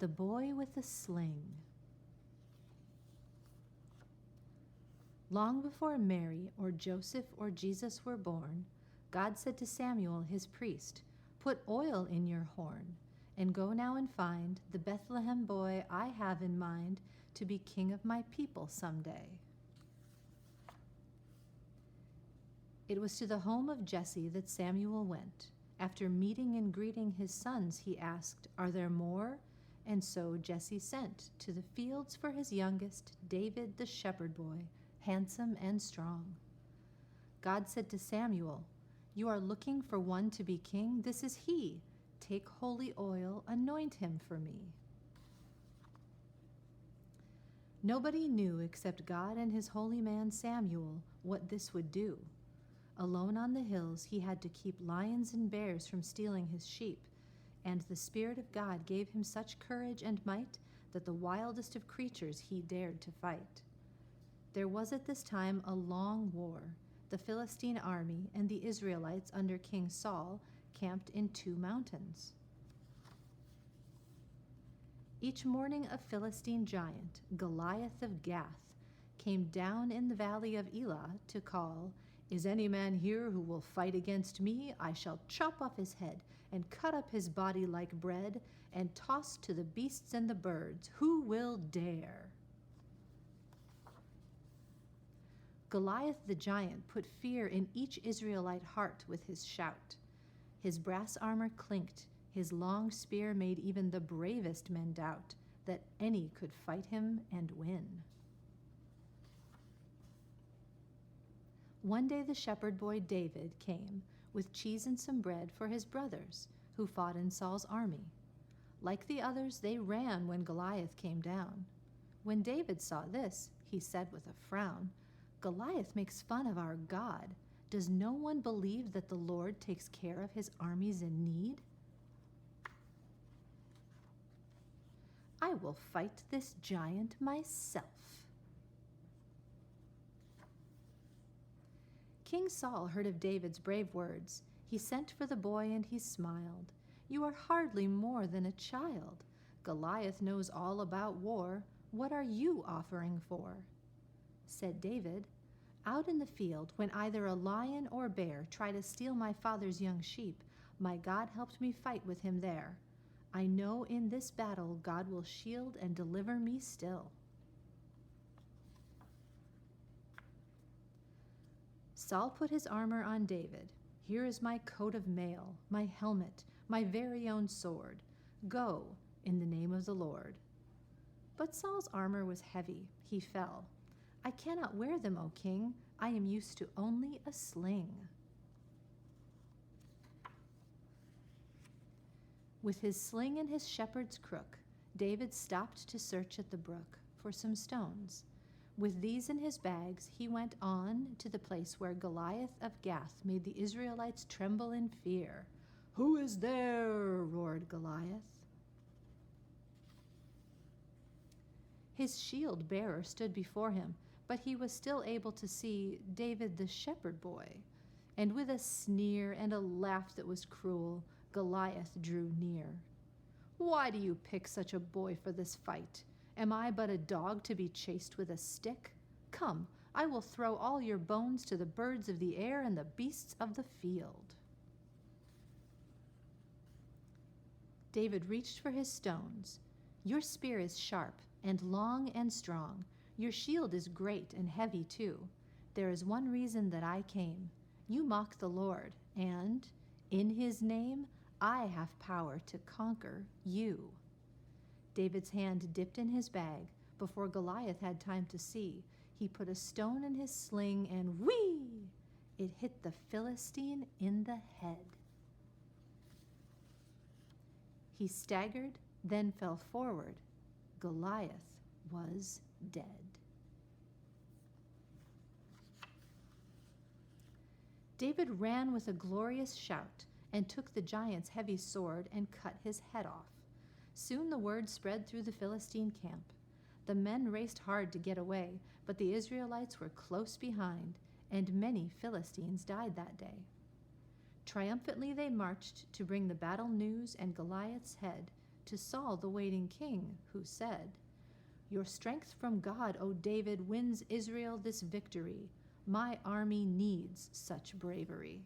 The Boy with the Sling. Long before Mary or Joseph or Jesus were born, God said to Samuel, his priest, "Put oil in your horn, and go now and find the Bethlehem boy I have in mind to be king of my people someday." It was to the home of Jesse that Samuel went. After meeting and greeting his sons, he asked, "Are there more?" And so Jesse sent to the fields for his youngest, David the shepherd boy, handsome and strong. God said to Samuel, "You are looking for one to be king? This is he. Take holy oil, anoint him for me." Nobody knew except God and his holy man Samuel what this would do. Alone on the hills, he had to keep lions and bears from stealing his sheep, and the Spirit of God gave him such courage and might that the wildest of creatures he dared to fight. There was at this time a long war. The Philistine army and the Israelites under King Saul camped in 2 mountains. Each morning a Philistine giant, Goliath of Gath, came down in the valley of Elah to call, "Is any man here who will fight against me? I shall chop off his head and cut up his body like bread and toss to the beasts and the birds. Who will dare?" Goliath the giant put fear in each Israelite heart with his shout. His brass armor clinked, his long spear made even the bravest men doubt that any could fight him and win. One day the shepherd boy David came with cheese and some bread for his brothers who fought in Saul's army. Like the others, they ran when Goliath came down. When David saw this, he said with a frown, "Goliath makes fun of our God. Does no one believe that the Lord takes care of his armies in need? I will fight this giant myself." King Saul heard of David's brave words. He sent for the boy and he smiled. "You are hardly more than a child. Goliath knows all about war. What are you offering for?" Said David, "Out in the field, when either a lion or bear try to steal my father's young sheep, my God helped me fight with him there. I know in this battle God will shield and deliver me still." Saul put his armor on David. "Here is my coat of mail, my helmet, my very own sword. Go in the name of the Lord." But Saul's armor was heavy. He fell. "I cannot wear them, O king. I am used to only a sling." With his sling and his shepherd's crook, David stopped to search at the brook for some stones. With these in his bags, he went on to the place where Goliath of Gath made the Israelites tremble in fear. "Who is there?" roared Goliath. His shield bearer stood before him, but he was still able to see David the shepherd boy. And with a sneer and a laugh that was cruel, Goliath drew near. "Why do you pick such a boy for this fight? Am I but a dog to be chased with a stick? Come, I will throw all your bones to the birds of the air and the beasts of the field." David reached for his stones. "Your spear is sharp and long and strong. Your shield is great and heavy too. There is one reason that I came. You mock the Lord, and in his name I have power to conquer you." David's hand dipped in his bag. Before Goliath had time to see, he put a stone in his sling and whee! It hit the Philistine in the head. He staggered, then fell forward. Goliath was dead. David ran with a glorious shout and took the giant's heavy sword and cut his head off. Soon the word spread through the Philistine camp. The men raced hard to get away, but the Israelites were close behind, and many Philistines died that day. Triumphantly they marched to bring the battle news and Goliath's head to Saul the waiting king, who said, "Your strength from God, O David, wins Israel this victory. My army needs such bravery."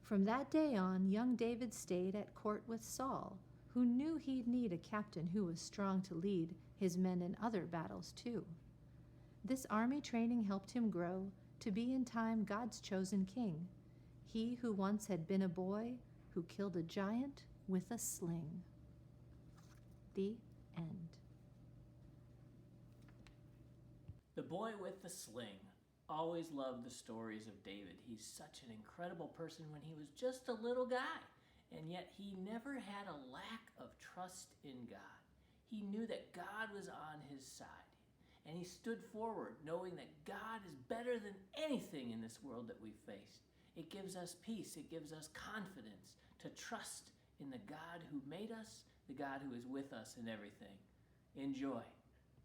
From that day on, young David stayed at court with Saul, who knew he'd need a captain who was strong to lead his men in other battles too. This army training helped him grow to be in time God's chosen king, he who once had been a boy who killed a giant with a sling. The end. The Boy with the Sling. Always loved the stories of David. He's such an incredible person when he was just a little guy, and yet he never had a lack of trust in God. He knew that God was on his side, and he stood forward knowing that God is better than anything in this world that we face. It gives us peace. It gives us confidence to trust in the God who made us, the God who is with us in everything. Enjoy.